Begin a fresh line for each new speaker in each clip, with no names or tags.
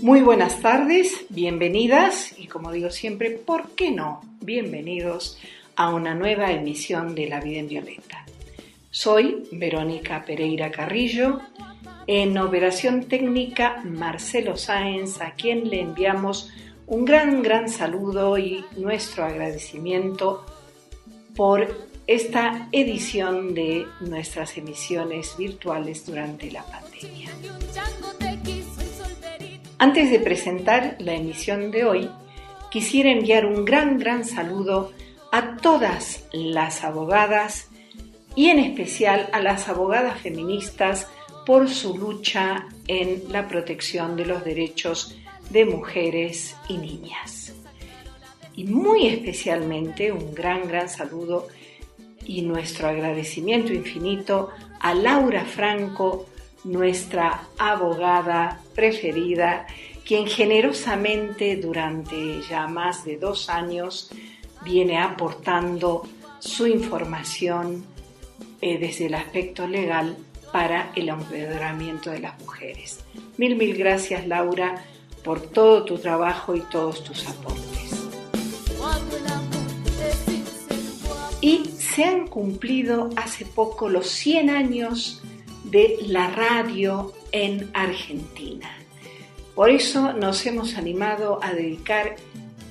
Muy buenas tardes, bienvenidas y como digo siempre, ¿por qué no? Bienvenidos a una nueva emisión de La Vida en Violeta. Soy Verónica Pereira Carrillo, en operación técnica Marcelo Sáenz, a quien le enviamos un gran saludo y nuestro agradecimiento por esta edición de nuestras emisiones virtuales durante la pandemia. Antes de presentar la emisión de hoy, quisiera enviar un gran saludo a todas las abogadas y en especial a las abogadas feministas por su lucha en la protección de los derechos de mujeres y niñas. Y muy especialmente un gran saludo y nuestro agradecimiento infinito a Laura Franco, nuestra abogada preferida, quien generosamente durante ya más de 2 años viene aportando su información desde el aspecto legal para el empoderamiento de las mujeres. Mil gracias, Laura, por todo tu trabajo y todos tus aportes. Y se han cumplido hace poco los 100 años de la radio en Argentina. Por eso nos hemos animado a dedicar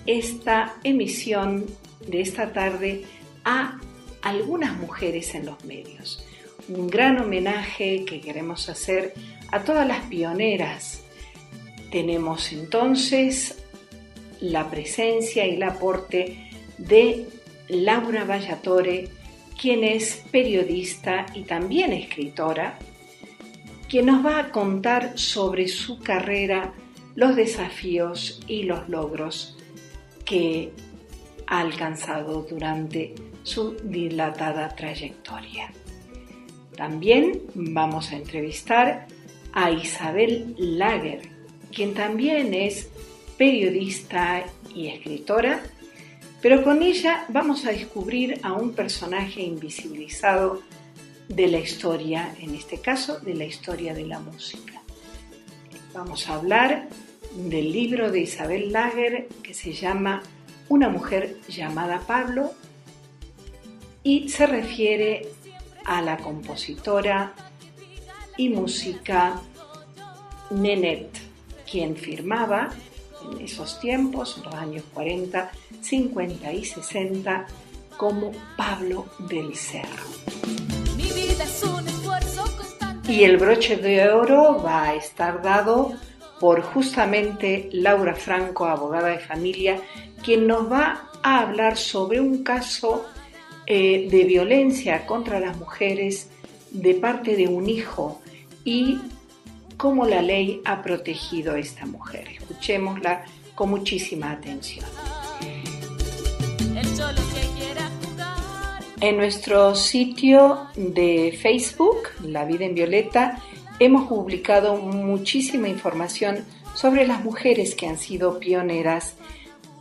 esta emisión de esta tarde a algunas mujeres en los medios. Un gran homenaje que queremos hacer a todas las pioneras. Tenemos entonces la presencia y el aporte de Laura Ballatore, quien es periodista y también escritora, quien nos va a contar sobre su carrera, los desafíos y los logros que ha alcanzado durante su dilatada trayectoria. También vamos a entrevistar a Isabel Lager, quien también es periodista y escritora, pero con ella vamos a descubrir a un personaje invisibilizado de la historia, en este caso de la historia de la música. Vamos a hablar del libro de Isabel Lager que se llama Una mujer llamada Pablo y se refiere a la compositora y música Nenette, quien firmaba en esos tiempos, en los años 40, 50 y 60, como Pablo del Cerro. Y el broche de oro va a estar dado por justamente Laura Franco, abogada de familia, quien nos va a hablar sobre un caso de violencia contra las mujeres de parte de un hijo y cómo la ley ha protegido a esta mujer. Escuchémosla con muchísima atención. En nuestro sitio de Facebook, La Vida en Violeta, hemos publicado muchísima información sobre las mujeres que han sido pioneras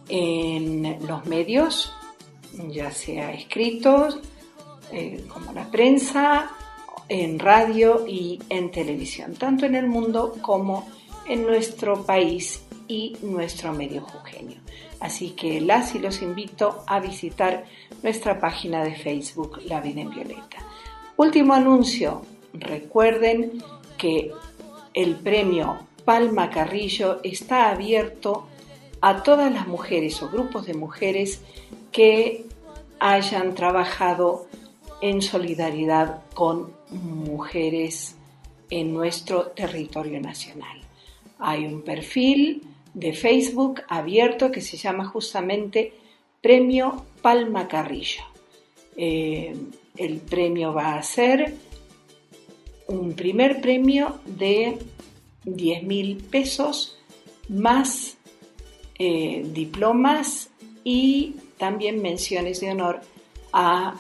en los medios, ya sea escritos, como la prensa, en radio y en televisión, tanto en el mundo como en nuestro país y nuestro medio jujeño. Así que las y los invito a visitar nuestra página de Facebook, La Vida en Violeta. Último anuncio, recuerden que el premio Palma Carrillo está abierto a todas las mujeres o grupos de mujeres que hayan trabajado en solidaridad con mujeres en nuestro territorio nacional. Hay un perfil de Facebook abierto que se llama justamente Premio Palma Carrillo. El premio va a ser un primer premio de 10.000 pesos más diplomas y también menciones de honor a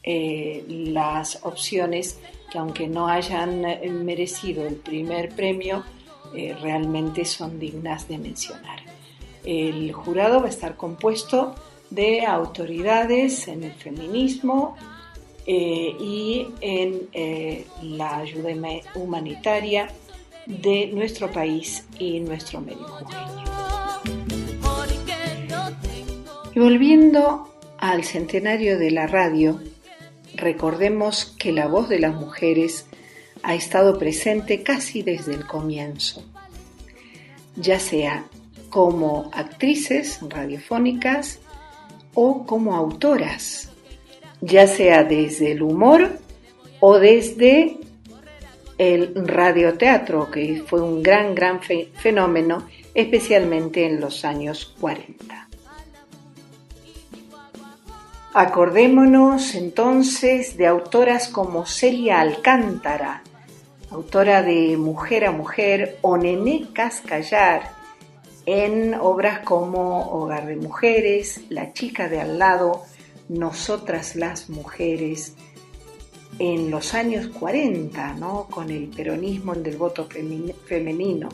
las opciones que, aunque no hayan merecido el primer premio, realmente son dignas de mencionar. El jurado va a estar compuesto de autoridades en el feminismo y en la ayuda humanitaria de nuestro país y nuestro medio jujeño. Y volviendo al centenario de la radio, recordemos que la voz de las mujeres ha estado presente casi desde el comienzo, ya sea como actrices radiofónicas o como autoras, ya sea desde el humor o desde el radioteatro, que fue un gran fenómeno, especialmente en los años 40. Acordémonos entonces de autoras como Celia Alcántara, autora de Mujer a Mujer, o Nené Cascallar, en obras como Hogar de Mujeres, La chica de al lado, Nosotras las mujeres, en los años 40, ¿no? Con el peronismo del voto femenino.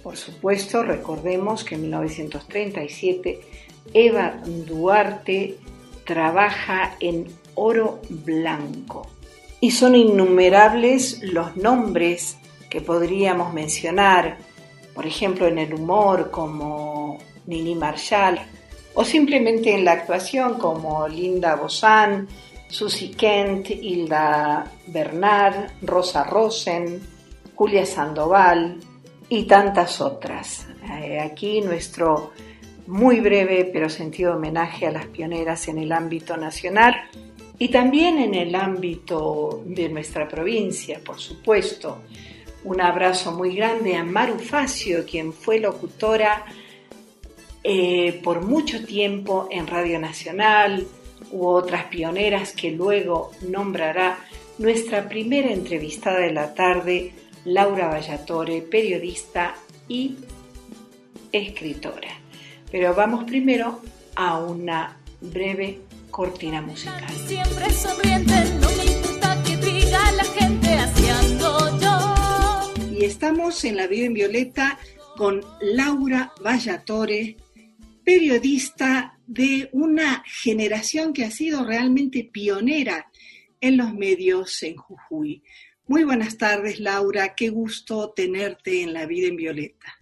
Por supuesto, recordemos que en 1937 Eva Duarte trabaja en Oro Blanco. Y son innumerables los nombres que podríamos mencionar, por ejemplo en el humor como Nini Marshall, o simplemente en la actuación como Linda Bozán, Susie Kent, Hilda Bernard, Rosa Rosen, Julia Sandoval y tantas otras. Aquí nuestro muy breve pero sentido homenaje a las pioneras en el ámbito nacional y también en el ámbito de nuestra provincia, por supuesto. Un abrazo muy grande a Maru Facio, quien fue locutora por mucho tiempo en Radio Nacional, u otras pioneras que luego nombrará nuestra primera entrevistada de la tarde, Laura Ballatore, periodista y escritora. Pero vamos primero a una breve cortina musical.
Siempre sonriente, no me importa que diga la gente, así ando yo.
Y estamos en La Vida en Violeta con Laura Ballatore, periodista de una generación que ha sido realmente pionera en los medios en Jujuy. Muy buenas tardes, Laura, qué gusto tenerte en La Vida en Violeta.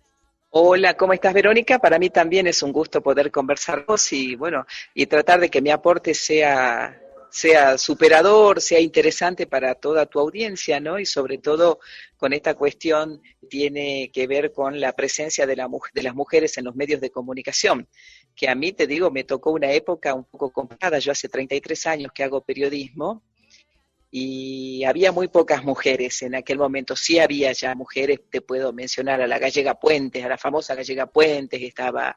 Hola, ¿cómo estás, Verónica? Para mí también es un gusto poder conversar con vos y tratar de que mi aporte sea superador, sea interesante para toda tu audiencia, ¿no? Y sobre todo con esta cuestión que tiene que ver con la presencia de las mujeres en los medios de comunicación, que a mí, te digo, me tocó una época un poco complicada. Yo hace 33 años que hago periodismo y había muy pocas mujeres en aquel momento. Sí había ya mujeres, te puedo mencionar a la Gallega Puentes, a la famosa Gallega Puentes, estaba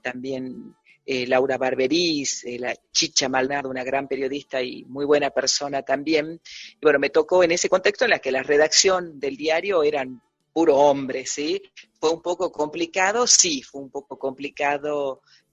también Laura Barberiz, la Chicha Maldonado, una gran periodista y muy buena persona también. Y bueno, me tocó en ese contexto en la que la redacción del diario eran puro hombres, ¿sí? Fue un poco complicado,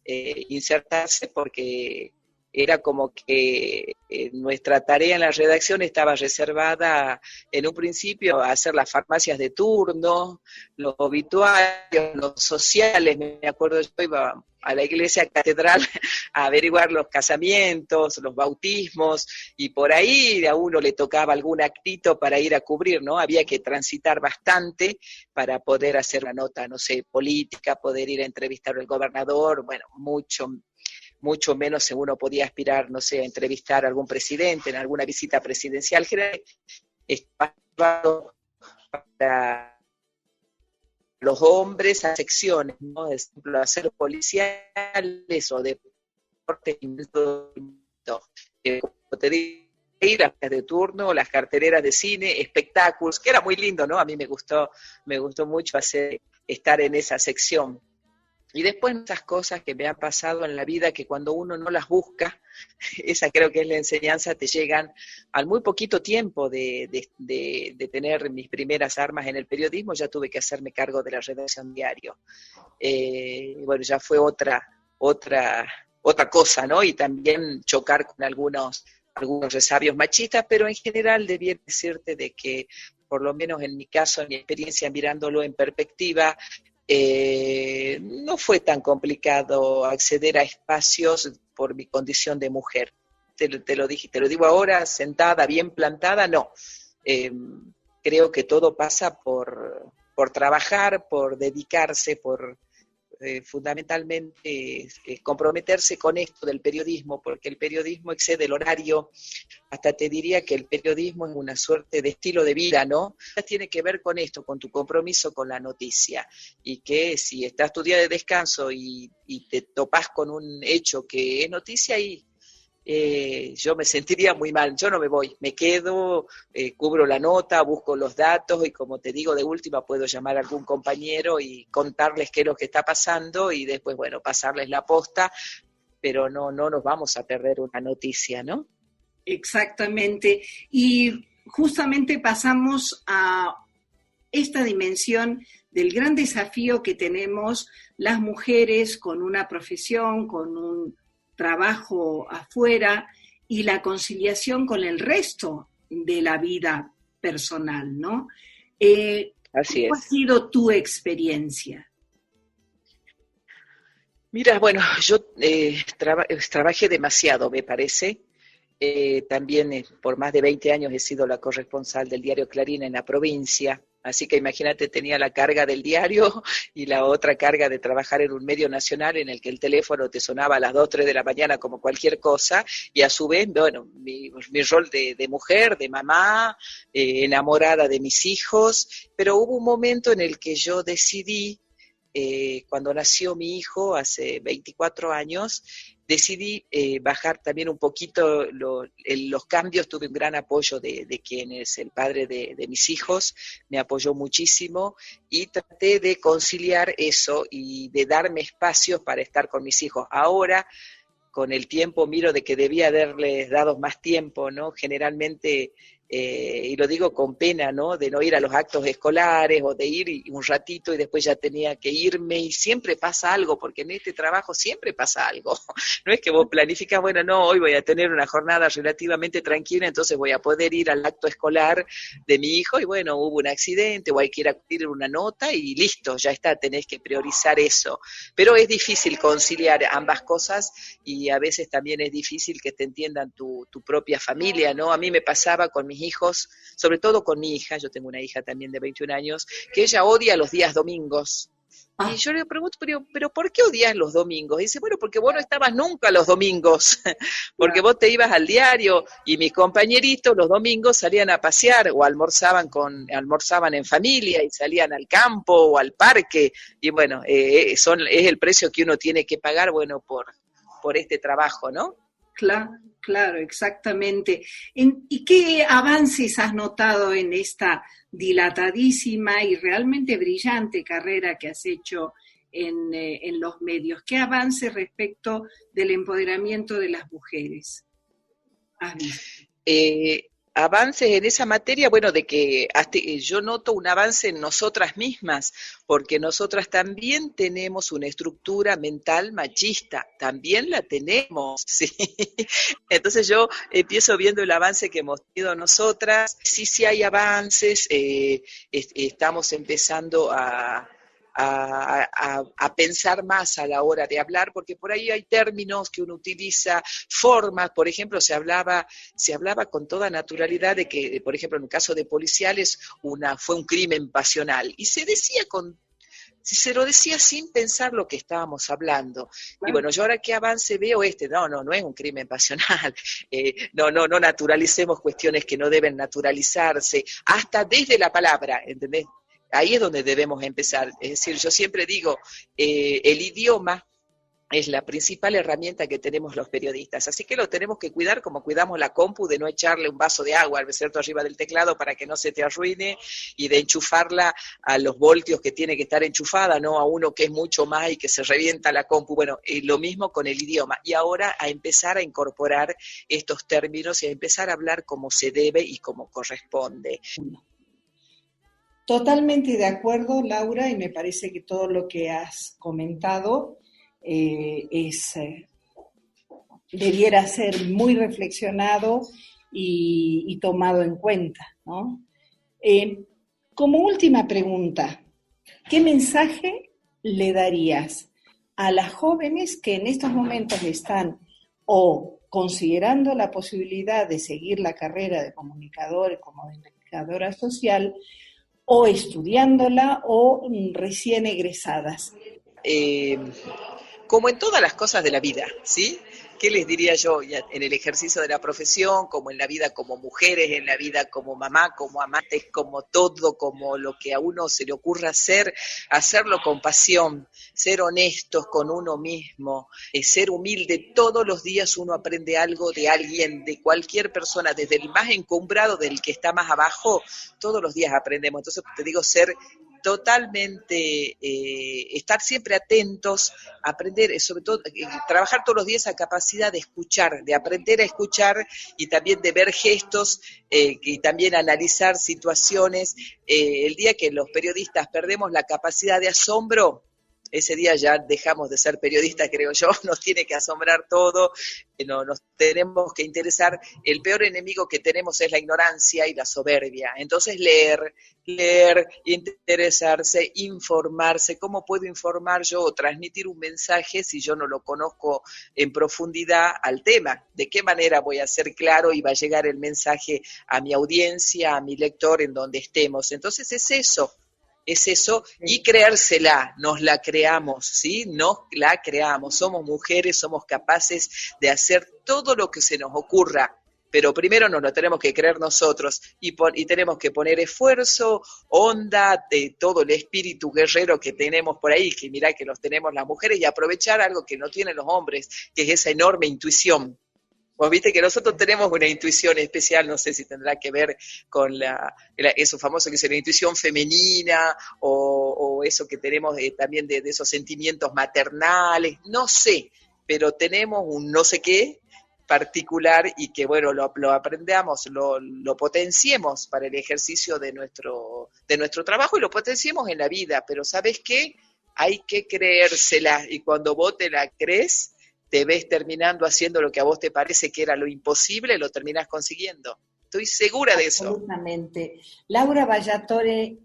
insertarse porque era como que nuestra tarea en la redacción estaba reservada en un principio a hacer las farmacias de turno, los obituarios, los sociales. Me acuerdo, yo iba a la iglesia catedral a averiguar los casamientos, los bautismos, y por ahí a uno le tocaba algún actito para ir a cubrir, ¿no? Había que transitar bastante para poder hacer una nota, no sé, política, poder ir a entrevistar al gobernador, bueno, mucho menos si uno podía aspirar, no sé, a entrevistar a algún presidente en alguna visita presidencial. Estaba para los hombres a secciones, ¿no? Por ejemplo, hacer policiales o deportes, como te digo, las de turno, las carteleras de cine, espectáculos, que era muy lindo, ¿no? A mí me gustó mucho estar en esa sección. Y después esas cosas que me han pasado en la vida, que cuando uno no las busca, esa creo que es la enseñanza, te llegan al muy poquito tiempo de tener mis primeras armas en el periodismo. Ya tuve que hacerme cargo de la redacción diario. Bueno, ya fue otra cosa, ¿no? Y también chocar con algunos resabios machistas, pero en general debía decirte de que, por lo menos en mi caso, en mi experiencia mirándolo en perspectiva, no fue tan complicado acceder a espacios por mi condición de mujer. Te lo digo ahora, sentada, bien plantada, no. creo que todo pasa por trabajar, por dedicarse, por fundamentalmente comprometerse con esto del periodismo, porque el periodismo excede el horario. Hasta te diría que el periodismo es una suerte de estilo de vida, ¿no? Tiene que ver con esto, con tu compromiso con la noticia, y que si estás tu día de descanso y te topás con un hecho que es noticia, y yo me sentiría muy mal. Yo no me voy, me quedo, cubro la nota, busco los datos, y como te digo, de última puedo llamar a algún compañero y contarles qué es lo que está pasando, y después, bueno, pasarles la posta, pero no nos vamos a perder una noticia, ¿no?
Exactamente. Y justamente pasamos a esta dimensión del gran desafío que tenemos las mujeres con una profesión, con un trabajo afuera, y la conciliación con el resto de la vida personal, ¿no?
Así
¿Cómo ha
es.
sido tu experiencia?
Mira, bueno, yo trabajé demasiado, me parece. También por más de 20 años he sido la corresponsal del diario Clarín en la provincia, así que imagínate, tenía la carga del diario y la otra carga de trabajar en un medio nacional en el que el teléfono te sonaba a las 2, 3 de la mañana como cualquier cosa, y a su vez, bueno, mi rol de mujer, de mamá, enamorada de mis hijos, pero hubo un momento en el que yo decidí, cuando nació mi hijo hace 24 años, decidí bajar también un poquito los cambios. Tuve un gran apoyo de quien es el padre de mis hijos, me apoyó muchísimo, y traté de conciliar eso y de darme espacios para estar con mis hijos. Ahora, con el tiempo, miro de que debía haberles dado más tiempo, ¿no? Generalmente, y lo digo con pena, ¿no? De no ir a los actos escolares, o de ir un ratito y después ya tenía que irme, y siempre pasa algo, porque en este trabajo siempre pasa algo. No es que vos planificas, bueno, no, hoy voy a tener una jornada relativamente tranquila, entonces voy a poder ir al acto escolar de mi hijo, y bueno, hubo un accidente o hay que ir a cumplir una nota y listo, ya está, tenés que priorizar eso. Pero es difícil conciliar ambas cosas, y a veces también es difícil que te entiendan tu propia familia, ¿no? A mí me pasaba con mis hijos, sobre todo con mi hija. Yo tengo una hija también de 21 años, que ella odia los días domingos. Y yo le pregunto, pero ¿por qué odias los domingos? Y dice, bueno, porque vos no estabas nunca los domingos, porque vos te ibas al diario, y mis compañeritos los domingos salían a pasear o almorzaban en familia y salían al campo o al parque, y bueno, es el precio que uno tiene que pagar, bueno, por este trabajo, ¿no?
Claro, exactamente. ¿Y qué avances has notado en esta dilatadísima y realmente brillante carrera que has hecho en los medios? ¿Qué avances respecto del empoderamiento de las mujeres has visto?
Avances en esa materia, bueno, de que yo noto un avance en nosotras mismas, porque nosotras también tenemos una estructura mental machista, también la tenemos, ¿sí? Entonces yo empiezo viendo el avance que hemos tenido nosotras. Sí hay avances, estamos empezando a pensar más a la hora de hablar, porque por ahí hay términos que uno utiliza, formas. Por ejemplo, se hablaba con toda naturalidad de que, por ejemplo, en el caso de policiales, fue un crimen pasional, y se lo decía sin pensar lo que estábamos hablando. Y bueno, yo ahora que avance veo no es un crimen pasional, no naturalicemos cuestiones que no deben naturalizarse, hasta desde la palabra, ¿entendés? Ahí es donde debemos empezar. Es decir, yo siempre digo, el idioma es la principal herramienta que tenemos los periodistas, así que lo tenemos que cuidar como cuidamos la compu, de no echarle un vaso de agua, ¿cierto?, arriba del teclado para que no se te arruine, y de enchufarla a los voltios que tiene que estar enchufada, no a uno que es mucho más y que se revienta la compu. Bueno, lo mismo con el idioma, y ahora a empezar a incorporar estos términos y a empezar a hablar como se debe y como corresponde.
Totalmente de acuerdo, Laura, y me parece que todo lo que has comentado debiera ser muy reflexionado y tomado en cuenta, ¿no? Como última pregunta, ¿qué mensaje le darías a las jóvenes que en estos momentos están o considerando la posibilidad de seguir la carrera de comunicador, como comunicadora social, o estudiándola o recién egresadas.
Como en todas las cosas de la vida, ¿sí? ¿Qué les diría yo? En el ejercicio de la profesión, como en la vida como mujeres, en la vida como mamá, como amantes, como todo, como lo que a uno se le ocurra hacer, hacerlo con pasión, ser honestos con uno mismo, ser humilde. Todos los días uno aprende algo de alguien, de cualquier persona, desde el más encumbrado, del que está más abajo, todos los días aprendemos. Entonces te digo, ser totalmente, estar siempre atentos, aprender, sobre todo, trabajar todos los días esa capacidad de escuchar, de aprender a escuchar y también de ver gestos y también analizar situaciones. El día que los periodistas perdemos la capacidad de asombro, ese día ya dejamos de ser periodistas, creo yo. Nos tiene que asombrar todo, no, nos tenemos que interesar. El peor enemigo que tenemos es la ignorancia y la soberbia. Entonces leer, interesarse, informarse. ¿Cómo puedo informar yo o transmitir un mensaje si yo no lo conozco en profundidad al tema? ¿De qué manera voy a ser claro y va a llegar el mensaje a mi audiencia, a mi lector, en donde estemos? Entonces es eso, y creérsela, nos la creamos, ¿sí? Nos la creamos, somos mujeres, somos capaces de hacer todo lo que se nos ocurra, pero primero nos lo tenemos que creer nosotros, y tenemos que poner esfuerzo, onda, todo el espíritu guerrero que tenemos por ahí, que mirá que los tenemos las mujeres, y aprovechar algo que no tienen los hombres, que es esa enorme intuición. Vos viste que nosotros tenemos una intuición especial, no sé si tendrá que ver con eso famoso que es la intuición femenina, o eso que tenemos también de esos sentimientos maternales, no sé, pero tenemos un no sé qué particular y que, bueno, lo aprendamos, lo potenciemos para el ejercicio de nuestro trabajo y lo potenciemos en la vida, pero ¿sabes qué? Hay que creérsela, y cuando vos te la crees, te ves terminando haciendo lo que a vos te parece que era lo imposible, lo terminás consiguiendo. Estoy segura de eso.
Absolutamente. Laura Ballatore,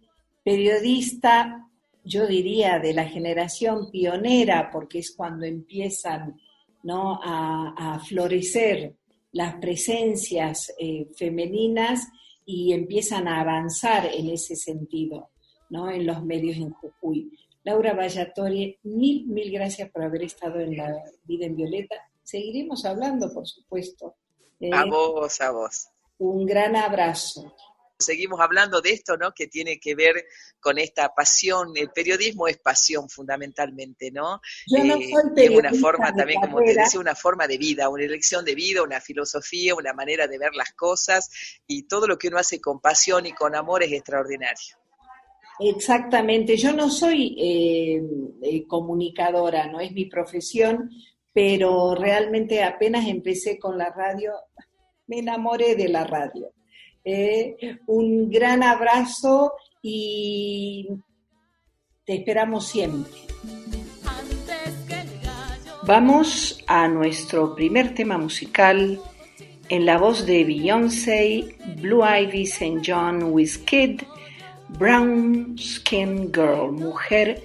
periodista, yo diría de la generación pionera, porque es cuando empiezan, ¿no?, a florecer las presencias femeninas y empiezan a avanzar en ese sentido, ¿no?, en los medios en Jujuy. Laura Ballatore, mil gracias por haber estado en La Vida en Violeta. Seguiremos hablando, por supuesto.
A vos.
Un gran abrazo.
Seguimos hablando de esto, ¿no?, que tiene que ver con esta pasión. El periodismo es pasión fundamentalmente, ¿no?
Yo no soy periodista,
es una forma también,
carrera,
como te decía, una forma de vida, una elección de vida, una filosofía, una manera de ver las cosas, y todo lo que uno hace con pasión y con amor es extraordinario.
Exactamente, yo no soy comunicadora, no es mi profesión, pero realmente apenas empecé con la radio, me enamoré de la radio. Un gran abrazo y te esperamos siempre. Vamos a nuestro primer tema musical en la voz de Beyoncé, Blue Ivy St. John Wizkid, Brown Skin Girl, mujer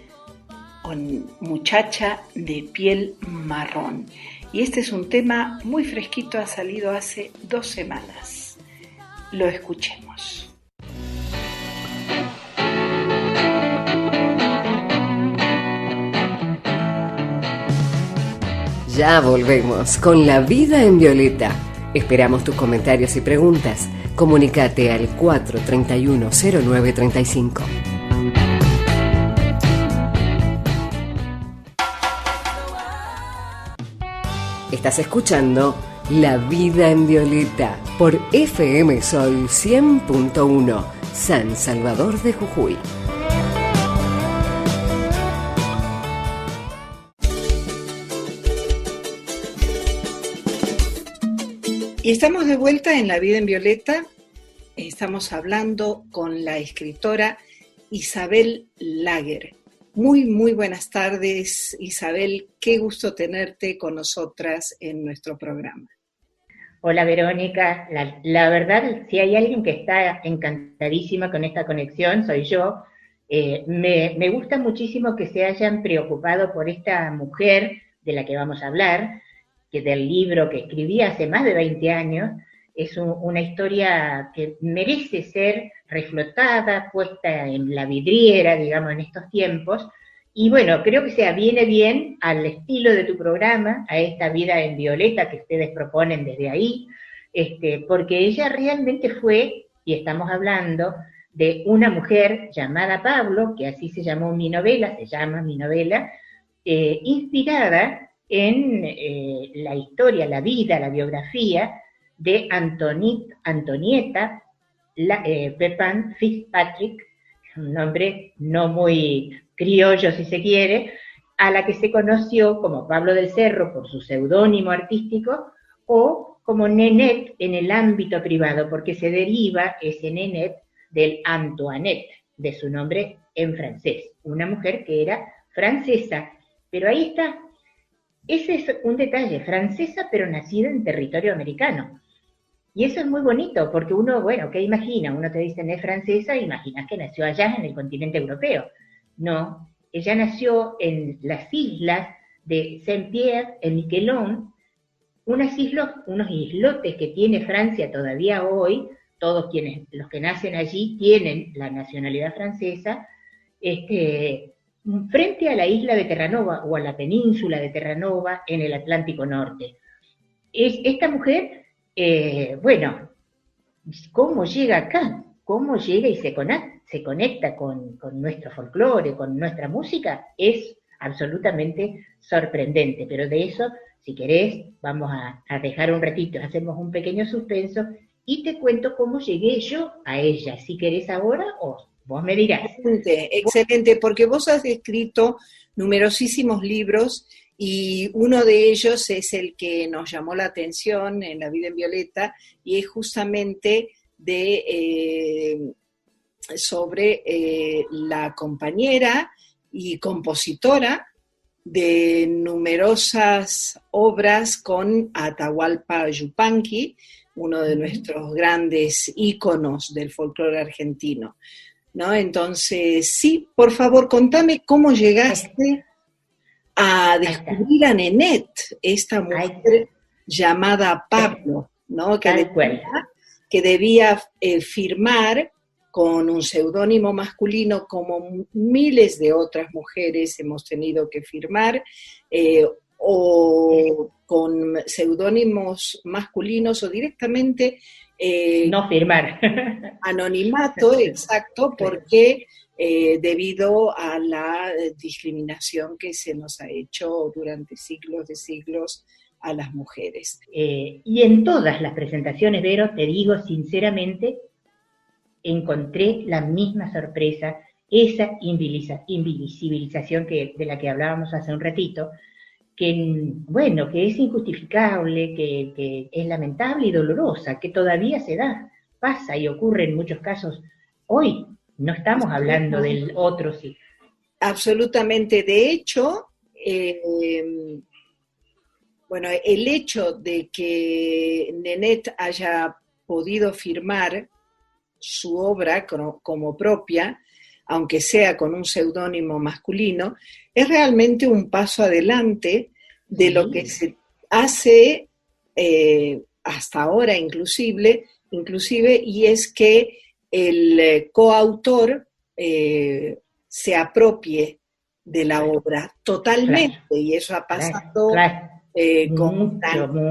o muchacha de piel marrón. Y este es un tema muy fresquito, ha salido hace 2 semanas. Lo escuchemos.
Ya volvemos con La Vida en Violeta. Esperamos tus comentarios y preguntas. Comunícate al 431-0935. Estás escuchando La Vida en Violeta por FM Sol 100.1, San Salvador de Jujuy.
Y estamos de vuelta en La Vida en Violeta. Estamos hablando con la escritora Isabel Lager. Muy buenas tardes, Isabel. Qué gusto tenerte con nosotras en nuestro programa.
Hola, Verónica. La verdad, si hay alguien que está encantadísima con esta conexión, soy yo. Me gusta muchísimo que se hayan preocupado por esta mujer de la que vamos a hablar, que del libro que escribí hace más de 20 años, una historia que merece ser reflotada, puesta en la vidriera, digamos, en estos tiempos. Y bueno, creo que se aviene bien al estilo de tu programa, a esta vida en violeta que ustedes proponen desde ahí, porque ella realmente fue, y estamos hablando de una mujer llamada Pablo, que así se llama mi novela, inspirada en la historia, la vida, la biografía de Antonieta Pepin Fitzpatrick, un nombre no muy criollo si se quiere, a la que se conoció como Pablo del Cerro por su seudónimo artístico, o como Nenette en el ámbito privado, porque se deriva ese Nenette del Antoinette, de su nombre en francés, una mujer que era francesa, pero ahí está, ese es un detalle, francesa pero nacida en territorio americano. Y eso es muy bonito, porque uno, bueno, ¿qué imagina? Uno te dice, es francesa, imaginas que nació allá en el continente europeo. No, ella nació en las islas de Saint-Pierre et Miquelon, unos islotes que tiene Francia todavía hoy. Todos los que nacen allí tienen la nacionalidad francesa, frente a la isla de Terranova, o a la península de Terranova, en el Atlántico Norte. Esta mujer, bueno, ¿cómo llega acá? ¿Cómo llega y se conecta con nuestro folclore, con nuestra música? Es absolutamente sorprendente, pero de eso, si querés, vamos a dejar un ratito, hacemos un pequeño suspenso y te cuento cómo llegué yo a ella, si querés ahora o vos me dirás.
Excelente, porque vos has escrito numerosísimos libros y uno de ellos es el que nos llamó la atención en La vida en violeta, y es justamente sobre la compañera y compositora de numerosas obras con Atahualpa Yupanqui, uno de nuestros grandes íconos del folclore argentino, ¿no? Entonces, sí, por favor, contame cómo llegaste a descubrir a Nenette, esta mujer llamada Pablo, ¿no? Que debía firmar con un seudónimo masculino, como miles de otras mujeres hemos tenido que firmar, o con seudónimos masculinos, o directamente
no firmar.
Anonimato, exacto, porque debido a la discriminación que se nos ha hecho durante siglos de siglos a las mujeres.
Y en todas las presentaciones, Vero, te digo sinceramente, encontré la misma sorpresa, esa invisibilización de la que hablábamos hace un ratito, que, bueno, que es injustificable, que es lamentable y dolorosa, que todavía se da, pasa y ocurre en muchos casos. Hoy no estamos hablando del otro, sí.
Absolutamente. De hecho, bueno, el hecho de que Nenette haya podido firmar su obra como propia, aunque sea con un seudónimo masculino, es realmente un paso adelante de lo que se hace hasta ahora inclusive, y es que el coautor se apropie de la obra totalmente, y eso ha pasado con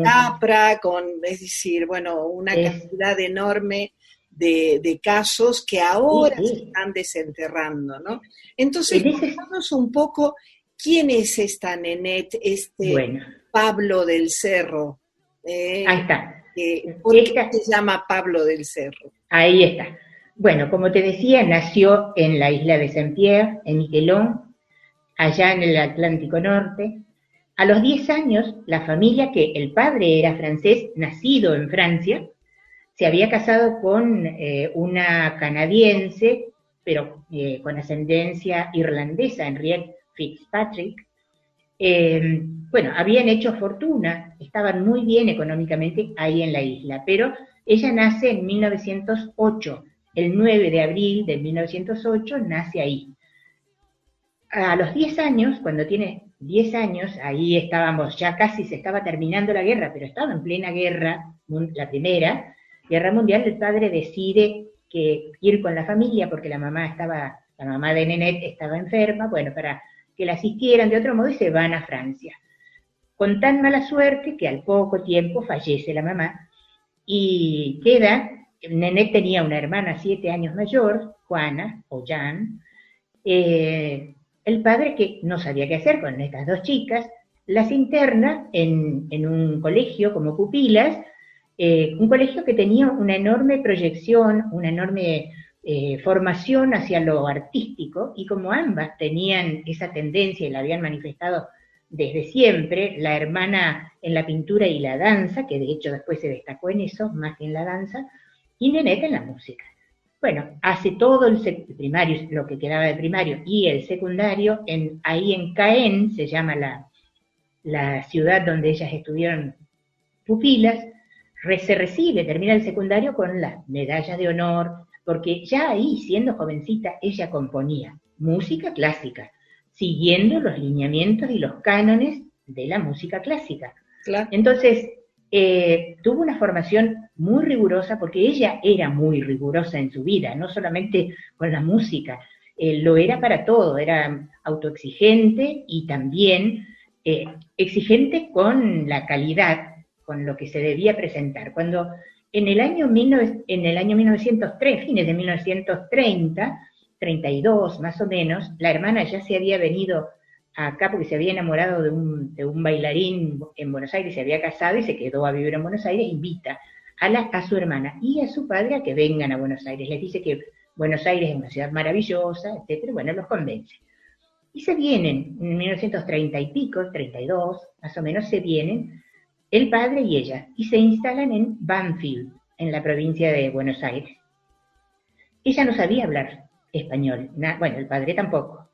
Capra, es decir, bueno, una cantidad enorme de casos que ahora se están desenterrando, ¿no? Entonces, contanos un poco quién es esta Nenette, Pablo del Cerro.
Ahí está.
¿Por qué se llama Pablo del Cerro?
Ahí está. Bueno, como te decía, nació en la isla de Saint-Pierre, en Miquelon, allá en el Atlántico Norte. A los 10 años, la familia, que el padre era francés, nacido en Francia, se había casado con una canadiense, pero con ascendencia irlandesa, Henriette Fitzpatrick. Bueno, habían hecho fortuna, estaban muy bien económicamente ahí en la isla, pero ella nace en 1908, el 9 de abril de 1908 nace ahí. A los 10 años, cuando tiene 10 años, ahí estábamos, ya casi se estaba terminando la guerra, pero estaba en plena guerra, la primera, Guerra Mundial, el padre decide que ir con la familia, porque la mamá de Nenet estaba enferma, bueno, para que la asistieran de otro modo, y se van a Francia. Con tan mala suerte que al poco tiempo fallece la mamá, y Nenet tenía una hermana 7 años mayor, Juana, o Jan, el padre, que no sabía qué hacer con estas 2 chicas, las interna en un colegio como pupilas, un colegio que tenía una enorme proyección, una enorme formación hacia lo artístico, y como ambas tenían esa tendencia y la habían manifestado desde siempre, la hermana en la pintura y la danza, que de hecho después se destacó en eso, más que en la danza, y Nenet en la música. Bueno, hace todo el primario, lo que quedaba de primario, y el secundario, ahí en Caen, se llama la ciudad donde ellas estuvieron pupilas, se recibe, termina el secundario con la medalla de honor, porque ya ahí, siendo jovencita, ella componía música clásica, siguiendo los lineamientos y los cánones de la música clásica.
Claro.
Entonces, tuvo una formación muy rigurosa, porque ella era muy rigurosa en su vida, no solamente con la música, lo era para todo, era autoexigente y también exigente con la calidad, con lo que se debía presentar. Cuando en el año 1903, fines de 1930, 32 más o menos, la hermana ya se había venido acá porque se había enamorado de un bailarín en Buenos Aires, se había casado y se quedó a vivir en Buenos Aires, invita a su hermana y a su padre a que vengan a Buenos Aires, les dice que Buenos Aires es una ciudad maravillosa, etcétera, bueno, los convence. Y se vienen, en 1930 y pico, 32, más o menos, se vienen el padre y ella, y se instalan en Banfield, en la provincia de Buenos Aires. Ella no sabía hablar español, bueno, el padre tampoco.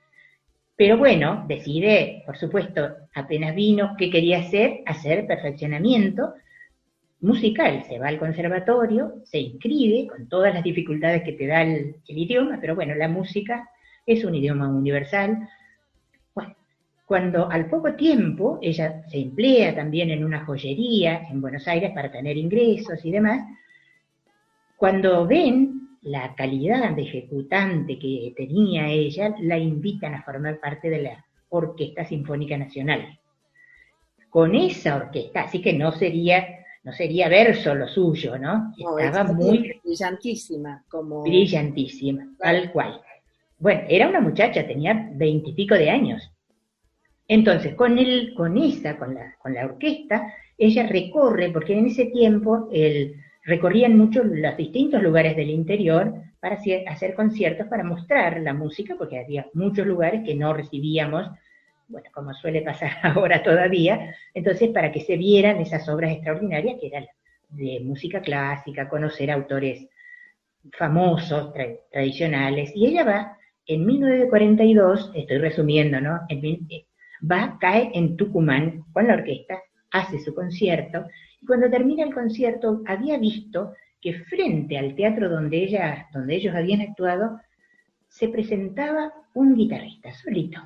Pero bueno, decide, por supuesto, apenas vino, ¿qué quería hacer? Hacer perfeccionamiento musical. Se va al conservatorio, se inscribe, con todas las dificultades que te da el idioma, pero bueno, la música es un idioma universal. Bueno, cuando al poco tiempo, ella se emplea también en una joyería en Buenos Aires para tener ingresos y demás, cuando ven la calidad de ejecutante que tenía ella, la invitan a formar parte de la Orquesta Sinfónica Nacional. Con esa orquesta, así que no sería verso lo suyo, ¿no? Estaba muy
brillantísima,
brillantísima, tal cual. Bueno, era una muchacha, tenía 20 y pico de años. Entonces, con la orquesta, ella recorre, porque en ese tiempo recorrían mucho los distintos lugares del interior para hacer conciertos, para mostrar la música, porque había muchos lugares que no recibíamos, bueno, como suele pasar ahora todavía, entonces para que se vieran esas obras extraordinarias que eran de música clásica, conocer autores famosos, tradicionales, y ella va, en 1942, estoy resumiendo, ¿no? Cae en Tucumán con la orquesta, hace su concierto, y cuando termina el concierto había visto que frente al teatro donde ellos habían actuado, se presentaba un guitarrista solito,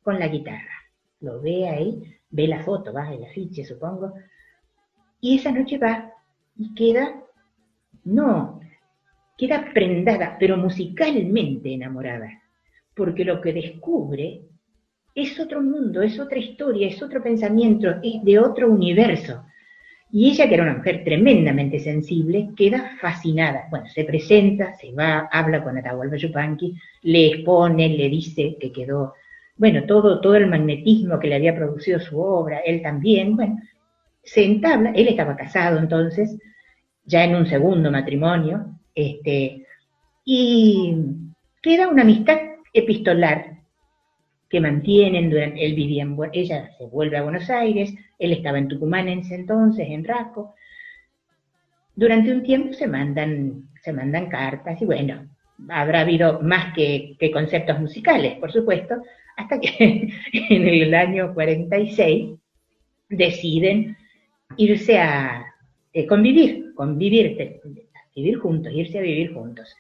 con la guitarra. Lo ve ahí, ve la foto, va el afiche, supongo, y esa noche va y queda prendada, pero musicalmente enamorada, porque lo que descubre es otro mundo, es otra historia, es otro pensamiento, es de otro universo. Y ella, que era una mujer tremendamente sensible, queda fascinada. Bueno, se presenta, se va, habla con Atahualpa Yupanqui, le expone, le dice que quedó, bueno, todo el magnetismo que le había producido su obra, él también, bueno, se entabla, él estaba casado entonces, ya en un segundo matrimonio, y queda una amistad epistolar que mantienen. Ella se vuelve a Buenos Aires, él estaba en Tucumán en ese entonces, en Raco. Durante un tiempo se mandan cartas, y bueno, habrá habido más que conceptos musicales, por supuesto, hasta que en el año 46 deciden irse a vivir juntos, irse a vivir juntos.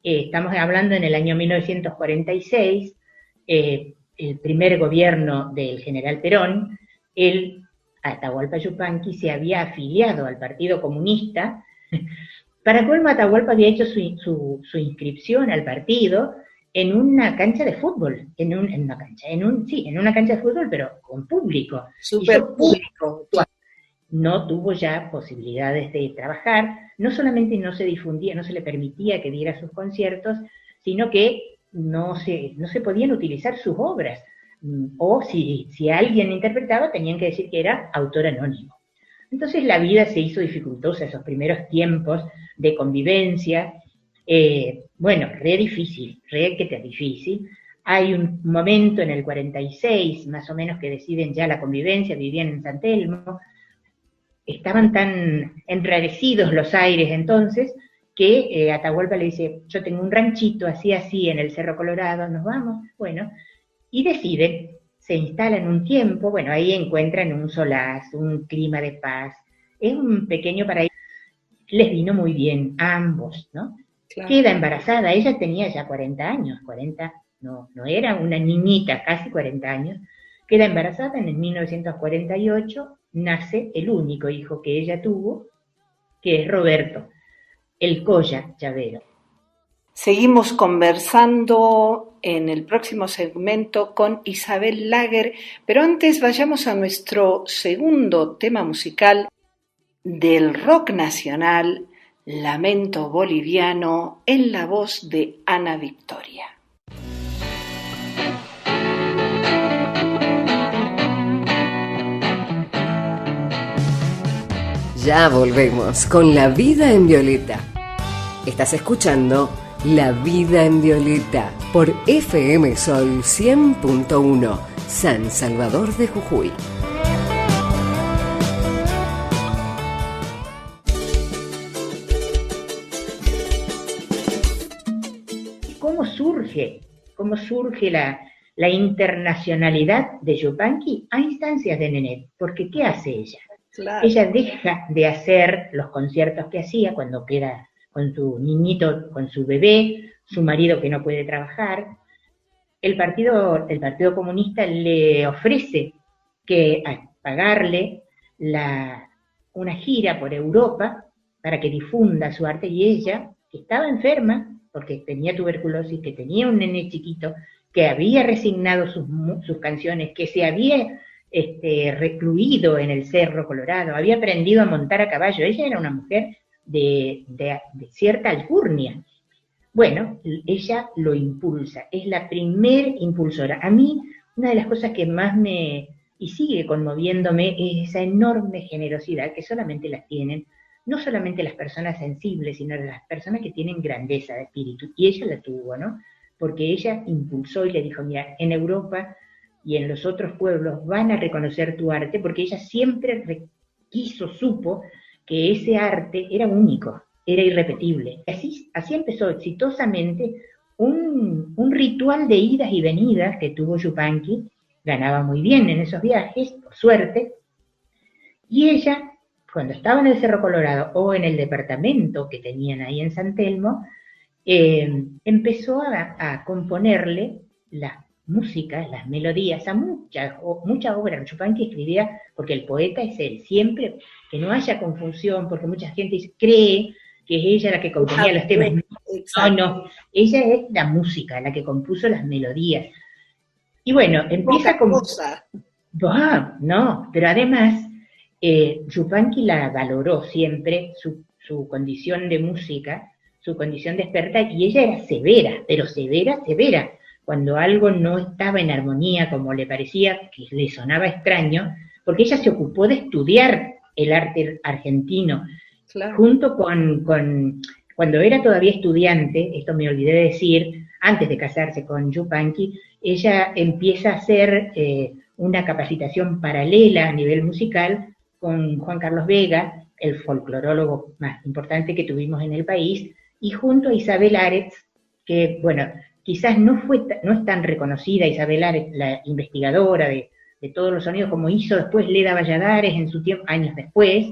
Estamos hablando en el año 1946, el primer gobierno del general Perón, Atahualpa Yupanqui se había afiliado al Partido Comunista Para colmo, Atahualpa había hecho su inscripción al partido en una cancha de fútbol, en una cancha de fútbol, pero con público.
Súper público.
No tuvo ya posibilidades de trabajar, no solamente no se difundía, no se le permitía que diera sus conciertos, sino que no se podían utilizar sus obras, o si alguien interpretaba, tenían que decir que era autor anónimo. Entonces la vida se hizo dificultosa, esos primeros tiempos de convivencia, re difícil. Hay un momento en el 46, más o menos, que deciden ya la convivencia, vivían en San Telmo, estaban tan enrarecidos los aires entonces, que Atahualpa le dice, yo tengo un ranchito así en el Cerro Colorado, nos vamos, bueno, y deciden, se instalan un tiempo, bueno, ahí encuentran un solaz, un clima de paz, es un pequeño paraíso, les vino muy bien a ambos, ¿no? Claro. Queda embarazada, ella tenía ya 40 años, no era una niñita, casi 40 años, queda embarazada en el 1948, nace el único hijo que ella tuvo, que es Roberto, el Colla Chavero.
Seguimos conversando en el próximo segmento con Isabel Lager, pero antes vayamos a nuestro segundo tema musical del rock nacional, Lamento Boliviano, en la voz de Ana Victoria.
Ya volvemos con La Vida en Violeta. Estás escuchando La Vida en Violeta por FM Sol 100.1, San Salvador de Jujuy.
¿Cómo surge la internacionalidad de Yupanqui? A instancias de Nenet, porque ¿qué hace ella? Claro. Ella deja de hacer los conciertos que hacía cuando queda con su niñito, con su bebé, su marido que no puede trabajar. El Partido Comunista le ofrece pagarle una gira por Europa para que difunda su arte, y ella, que estaba enferma, porque tenía tuberculosis, que tenía un nene chiquito, que había resignado sus canciones, que se había recluido en el Cerro Colorado, había aprendido a montar a caballo. Ella era una mujer de cierta alcurnia. Bueno, ella lo impulsa, es la primer impulsora. A mí, una de las cosas que más y sigue conmoviéndome es esa enorme generosidad que solamente las tienen, no solamente las personas sensibles, sino las personas que tienen grandeza de espíritu, y ella la tuvo, ¿no? Porque ella impulsó y le dijo, mira, en Europa y en los otros pueblos van a reconocer tu arte, porque ella siempre supo que ese arte era único, era irrepetible. Así empezó exitosamente un ritual de idas y venidas que tuvo Yupanqui, ganaba muy bien en esos viajes, por suerte, y ella, cuando estaba en el Cerro Colorado o en el departamento que tenían ahí en San Telmo, empezó a componerle la música, las melodías, a mucha obra. Yupanqui escribía, porque el poeta es él, siempre, que no haya confusión, porque mucha gente cree que es ella la que componía los temas. No, ella es la música, la que compuso las melodías. Y bueno, empieza como... No, pero además, Yupanqui la valoró siempre, su condición de música, su condición de experta, y ella era severa, pero severa. Cuando algo no estaba en armonía, como le parecía, que le sonaba extraño, porque ella se ocupó de estudiar el arte argentino, claro. Junto con cuando era todavía estudiante, esto me olvidé de decir, antes de casarse con Yupanqui, ella empieza a hacer una capacitación paralela a nivel musical con Juan Carlos Vega, el folclorólogo más importante que tuvimos en el país, y junto a Isabel Aretz, que, bueno, quizás no es tan reconocida Isabel Aretz, la investigadora de todos los sonidos, como hizo después Leda Valladares en su tiempo, años después.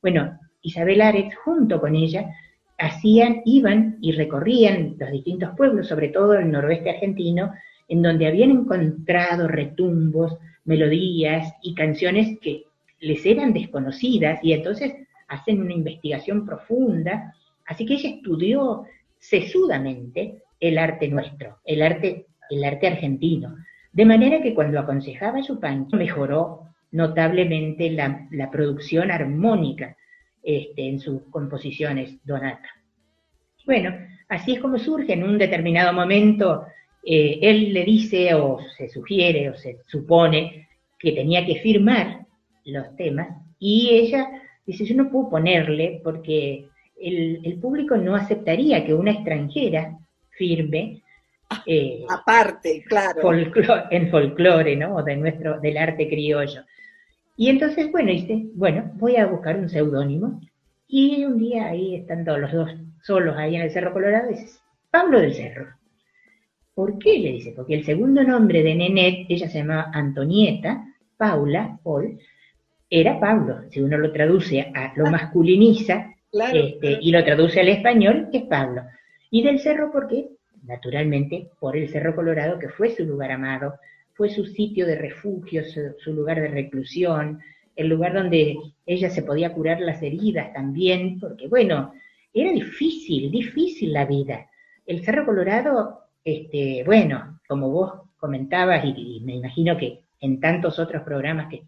Bueno, Isabel Aretz, junto con ella, iban y recorrían los distintos pueblos, sobre todo el noroeste argentino, en donde habían encontrado retumbos, melodías y canciones que les eran desconocidas, y entonces hacen una investigación profunda Así que ella estudió sesudamente el arte nuestro, el arte argentino, de manera que cuando aconsejaba a Yupanqui mejoró notablemente la producción armónica en sus composiciones, Donata. Bueno, así es como surge en un determinado momento, él le dice, o se sugiere, o se supone, que tenía que firmar los temas, y ella dice, yo no puedo ponerle porque el público no aceptaría que una extranjera firme
aparte, claro.
En folclore, ¿no? Del arte criollo. Y entonces, bueno, dice, bueno, voy a buscar un seudónimo. Y un día ahí, estando los dos solos ahí en el Cerro Colorado, dice, Pablo del Cerro. ¿Por qué? Le dice, porque el segundo nombre de Nenet, ella se llamaba Antonieta, Paula, Paul, era Pablo. Si uno lo traduce, lo masculiniza,
claro.
Y lo traduce al español, es Pablo. Y del Cerro, ¿por qué? Naturalmente, por el Cerro Colorado, que fue su lugar amado, fue su sitio de refugio, su lugar de reclusión, el lugar donde ella se podía curar las heridas también, porque bueno, era difícil la vida. El Cerro Colorado, bueno, como vos comentabas, y me imagino que en tantos otros programas que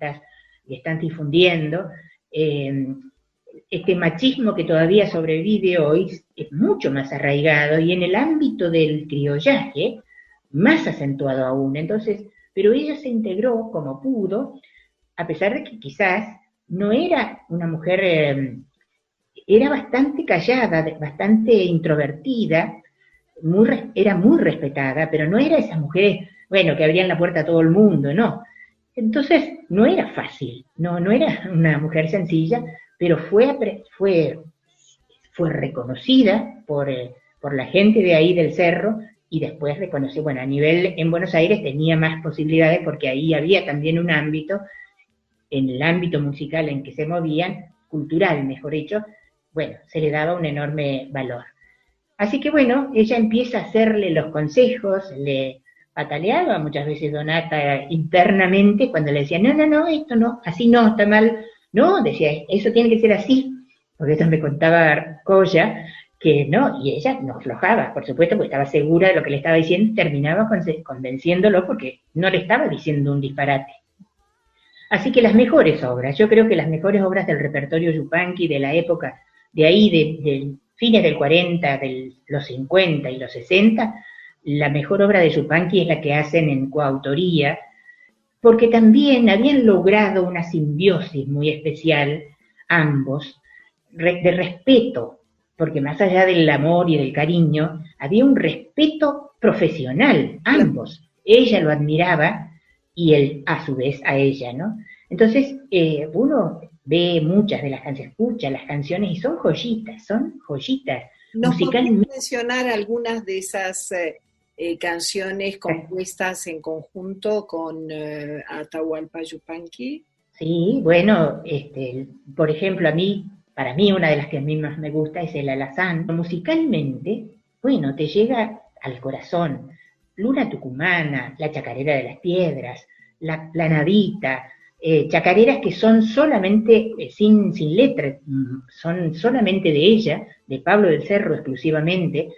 están difundiendo, este machismo que todavía sobrevive hoy es mucho más arraigado, y en el ámbito del criollaje, más acentuado aún. Entonces, pero ella se integró como pudo, a pesar de que quizás no era una mujer, era bastante callada, bastante introvertida, era muy respetada, pero no era esas mujeres, bueno, que abrían la puerta a todo el mundo, no. Entonces, no era fácil, no era una mujer sencilla, pero fue reconocida por la gente de ahí del Cerro, y después reconoció, bueno, a nivel en Buenos Aires tenía más posibilidades porque ahí había también un ámbito, en el ámbito musical en que se movían, cultural mejor dicho, bueno, se le daba un enorme valor. Así que bueno, ella empieza a hacerle los consejos, le pataleaba muchas veces Donata internamente cuando le decía, no, esto no, así no, está mal, no, decía, eso tiene que ser así, porque esto me contaba Colla, que no, y ella no aflojaba, por supuesto, porque estaba segura de lo que le estaba diciendo, terminaba convenciéndolo porque no le estaba diciendo un disparate. Así que las mejores obras, yo creo que las mejores obras del repertorio Yupanqui de la época, de ahí, de fines del 40, de los 50 y los 60, la mejor obra de Yupanqui es la que hacen en coautoría, porque también habían logrado una simbiosis muy especial, ambos, de respeto, porque más allá del amor y del cariño, había un respeto profesional, ambos. Ella lo admiraba y él, a su vez, a ella, ¿no? Entonces, uno ve muchas de las canciones, escucha las canciones y son joyitas.
¿Nos podrías mencionar algunas de esas canciones compuestas en conjunto con Atahualpa Yupanqui?
Sí, bueno, por ejemplo, para mí una de las que a mí más me gusta es el Alazán. Musicalmente, bueno, te llega al corazón. Luna Tucumana, La Chacarera de las Piedras, La Planadita, chacareras que son solamente, sin letra, son solamente de ella, de Pablo del Cerro exclusivamente,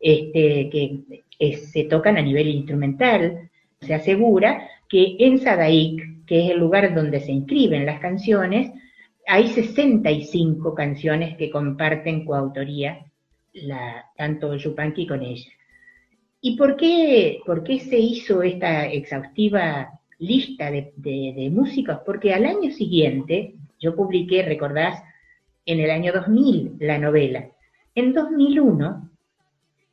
que se tocan a nivel instrumental. Se asegura que en Sadaic, que es el lugar donde se inscriben las canciones, hay 65 canciones que comparten coautoría, tanto Yupanqui con ella. ¿Y por qué se hizo esta exhaustiva lista de músicos? Porque al año siguiente, yo publiqué, recordás, en el año 2000 la novela. En 2001,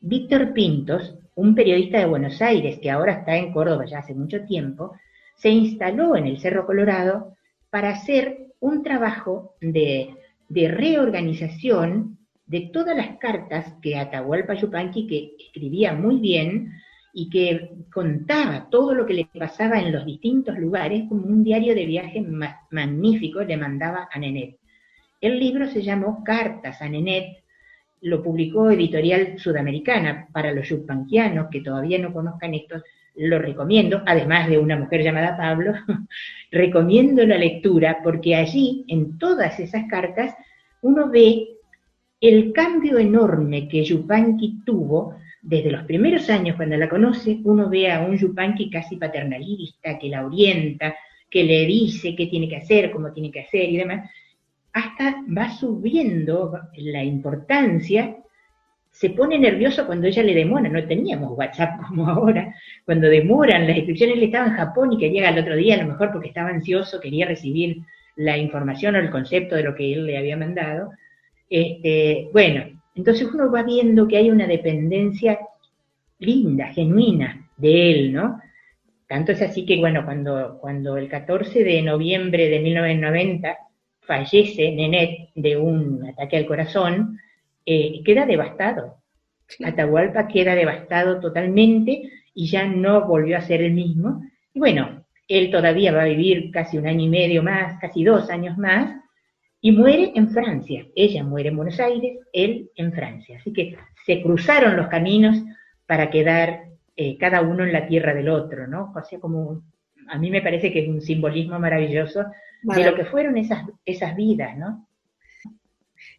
Víctor Pintos, un periodista de Buenos Aires que ahora está en Córdoba ya hace mucho tiempo, se instaló en el Cerro Colorado para hacer un trabajo de reorganización de todas las cartas que Atahualpa Yupanqui, que escribía muy bien y que contaba todo lo que le pasaba en los distintos lugares, como un diario de viaje magnífico, le mandaba a Nenet. El libro se llamó Cartas a Nenet, lo publicó Editorial Sudamericana. Para los yupanquianos que todavía no conozcan esto, lo recomiendo, además de una mujer llamada Pablo, recomiendo la lectura, porque allí, en todas esas cartas, uno ve el cambio enorme que Yupanqui tuvo desde los primeros años cuando la conoce. Uno ve a un Yupanqui casi paternalista, que la orienta, que le dice qué tiene que hacer, cómo tiene que hacer y demás, hasta va subiendo la importancia. Se pone nervioso cuando ella le demora, no teníamos WhatsApp como ahora, cuando demoran las inscripciones. Él estaba en Japón y quería al otro día, a lo mejor porque estaba ansioso, quería recibir la información o el concepto de lo que él le había mandado. Bueno, entonces uno va viendo que hay una dependencia linda, genuina de él, ¿no? Tanto es así que, bueno, cuando el 14 de noviembre de 1990 fallece Nenet de un ataque al corazón, queda devastado. Sí. Atahualpa queda devastado totalmente y ya no volvió a ser el mismo. Y bueno, él todavía va a vivir casi 1 año y medio más, casi 2 años más, y muere en Francia. Ella muere en Buenos Aires, él en Francia. Así que se cruzaron los caminos para quedar cada uno en la tierra del otro, ¿no? O sea, como a mí me parece que es un simbolismo maravilloso de lo que fueron esas vidas, ¿no?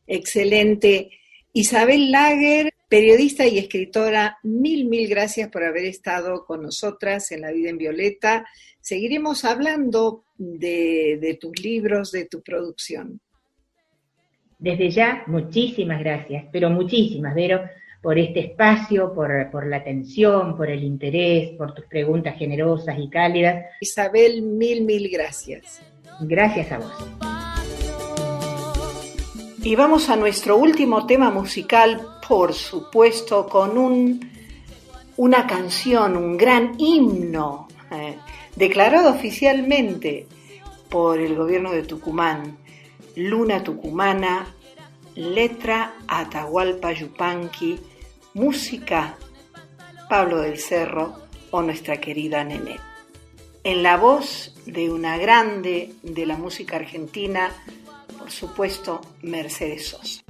Excelente. Isabel Lager, periodista y escritora, mil gracias por haber estado con nosotras en La Vida en Violeta. Seguiremos hablando de tus libros, de tu producción.
Desde ya, muchísimas gracias, pero muchísimas, Vero, por este espacio, por la atención, por el interés, por tus preguntas generosas y cálidas.
Isabel, mil gracias.
Gracias a vos.
Y vamos a nuestro último tema musical, por supuesto, con una canción, un gran himno, declarado oficialmente por el gobierno de Tucumán, Luna Tucumana, letra Atahualpa Yupanqui, música Pablo del Cerro o nuestra querida Nenet. En la voz de una grande de la música argentina, por supuesto, Mercedes Sosa.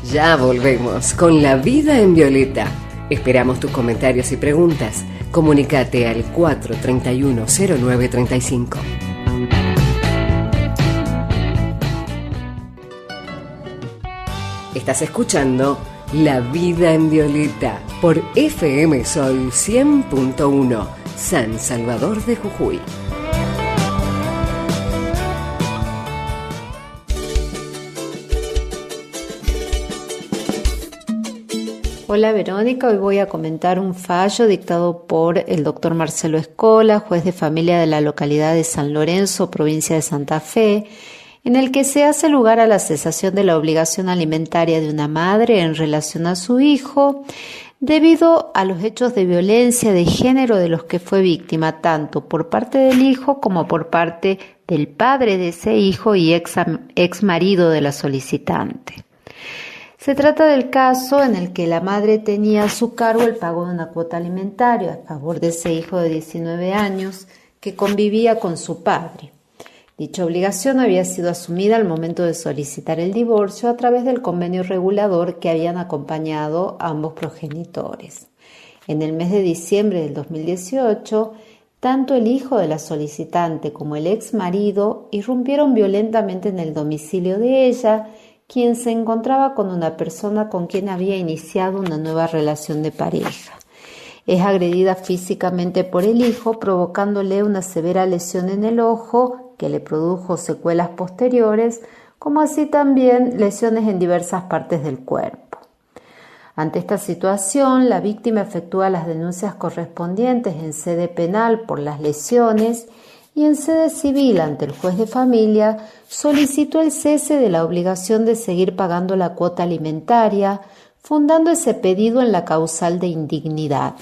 Ya volvemos con La Vida en Violeta. Esperamos tus comentarios y preguntas. Comunícate al 431-0935. Estás escuchando La Vida en Violeta por FM Sol 100.1, San Salvador de Jujuy.
Hola Verónica, hoy voy a comentar un fallo dictado por el doctor Marcelo Escola, juez de familia de la localidad de San Lorenzo, provincia de Santa Fe, en el que se hace lugar a la cesación de la obligación alimentaria de una madre en relación a su hijo, debido a los hechos de violencia de género de los que fue víctima, tanto por parte del hijo como por parte del padre de ese hijo y ex marido de la solicitante. Se trata del caso en el que la madre tenía a su cargo el pago de una cuota alimentaria a favor de ese hijo de 19 años que convivía con su padre. Dicha obligación había sido asumida al momento de solicitar el divorcio a través del convenio regulador que habían acompañado a ambos progenitores. En el mes de diciembre del 2018, tanto el hijo de la solicitante como el ex marido irrumpieron violentamente en el domicilio de ella, quien se encontraba con una persona con quien había iniciado una nueva relación de pareja. Es agredida físicamente por el hijo, provocándole una severa lesión en el ojo que le produjo secuelas posteriores, como así también lesiones en diversas partes del cuerpo. Ante esta situación, la víctima efectúa las denuncias correspondientes en sede penal por las lesiones y en sede civil ante el juez de familia solicitó el cese de la obligación de seguir pagando la cuota alimentaria, fundando ese pedido en la causal de indignidad.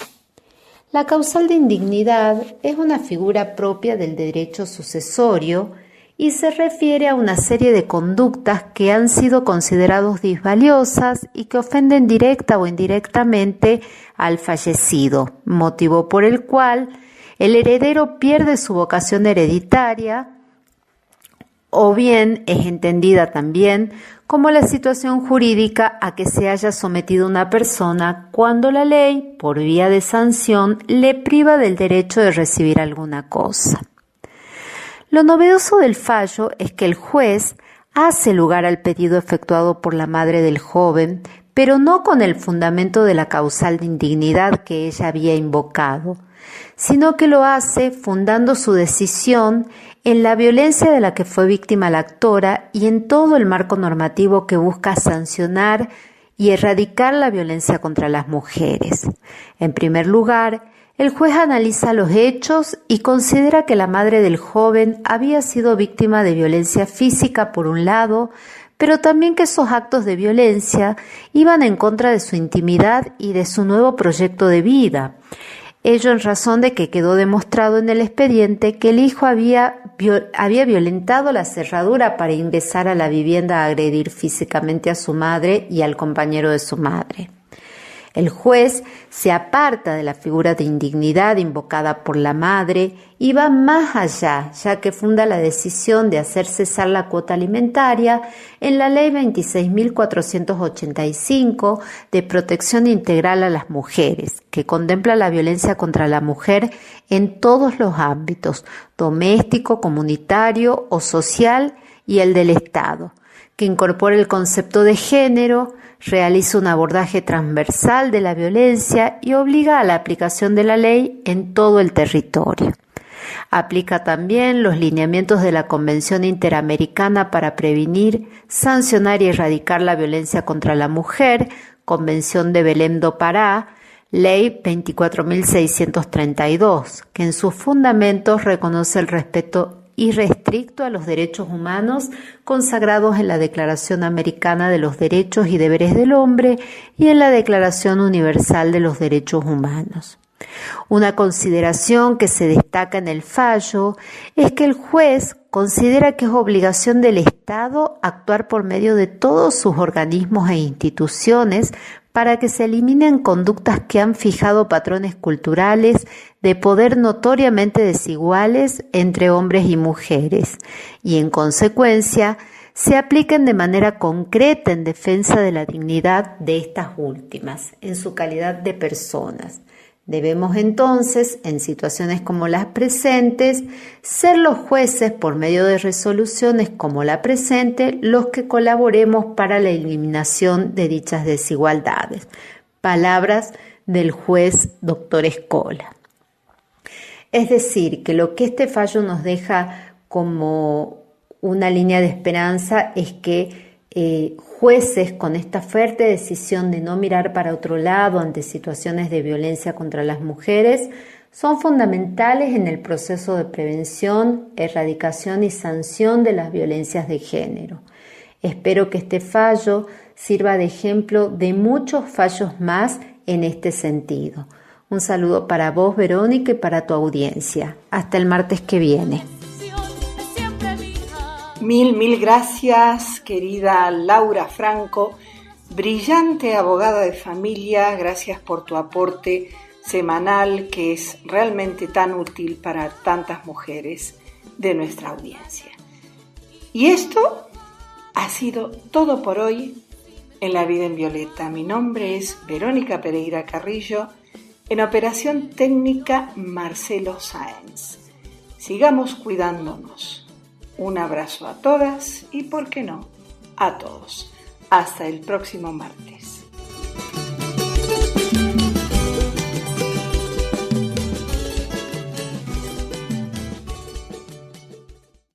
La causal de indignidad es una figura propia del derecho sucesorio y se refiere a una serie de conductas que han sido consideradas disvaliosas y que ofenden directa o indirectamente al fallecido, motivo por el cual el heredero pierde su vocación hereditaria o bien es entendida también como la situación jurídica a que se haya sometido una persona cuando la ley, por vía de sanción, le priva del derecho de recibir alguna cosa. Lo novedoso del fallo es que el juez hace lugar al pedido efectuado por la madre del joven, pero no con el fundamento de la causal de indignidad que ella había invocado, sino que lo hace fundando su decisión en la violencia de la que fue víctima la actora y en todo el marco normativo que busca sancionar y erradicar la violencia contra las mujeres. En primer lugar, el juez analiza los hechos y considera que la madre del joven había sido víctima de violencia física por un lado, pero también que esos actos de violencia iban en contra de su intimidad y de su nuevo proyecto de vida. Ello en razón de que quedó demostrado en el expediente que el hijo había violentado la cerradura para ingresar a la vivienda a agredir físicamente a su madre y al compañero de su madre. El juez se aparta de la figura de indignidad invocada por la madre y va más allá, ya que funda la decisión de hacer cesar la cuota alimentaria en la Ley 26.485 de protección integral a las mujeres, que contempla la violencia contra la mujer en todos los ámbitos, doméstico, comunitario o social, y el del Estado, que incorpora el concepto de género, realiza un abordaje transversal de la violencia y obliga a la aplicación de la ley en todo el territorio. Aplica también los lineamientos de la Convención Interamericana para prevenir, sancionar y erradicar la violencia contra la mujer, Convención de Belém do Pará, Ley 24.632, que en sus fundamentos reconoce el respeto irrestricto a los derechos humanos consagrados en la Declaración Americana de los Derechos y Deberes del Hombre y en la Declaración Universal de los Derechos Humanos. Una consideración que se destaca en el fallo es que el juez considera que es obligación del Estado actuar por medio de todos sus organismos e instituciones para que se eliminen conductas que han fijado patrones culturales de poder notoriamente desiguales entre hombres y mujeres y, en consecuencia, se apliquen de manera concreta en defensa de la dignidad de estas últimas, en su calidad de personas. Debemos entonces, en situaciones como las presentes, ser los jueces, por medio de resoluciones como la presente, los que colaboremos para la eliminación de dichas desigualdades. Palabras del juez Dr. Escola. Es decir, que lo que este fallo nos deja como una línea de esperanza es que jueces con esta fuerte decisión de no mirar para otro lado ante situaciones de violencia contra las mujeres son fundamentales en el proceso de prevención, erradicación y sanción de las violencias de género. Espero que este fallo sirva de ejemplo de muchos fallos más en este sentido. Un saludo para vos, Verónica, y para tu audiencia. Hasta el martes que viene.
Mil gracias, querida Laura Franco, brillante abogada de familia. Gracias por tu aporte semanal que es realmente tan útil para tantas mujeres de nuestra audiencia. Y esto ha sido todo por hoy en La Vida en Violeta. Mi nombre es Verónica Pereira Carrillo, en operación técnica Marcelo Sáenz. Sigamos cuidándonos. Un abrazo a todas y, ¿por qué no?, a todos. Hasta el próximo martes.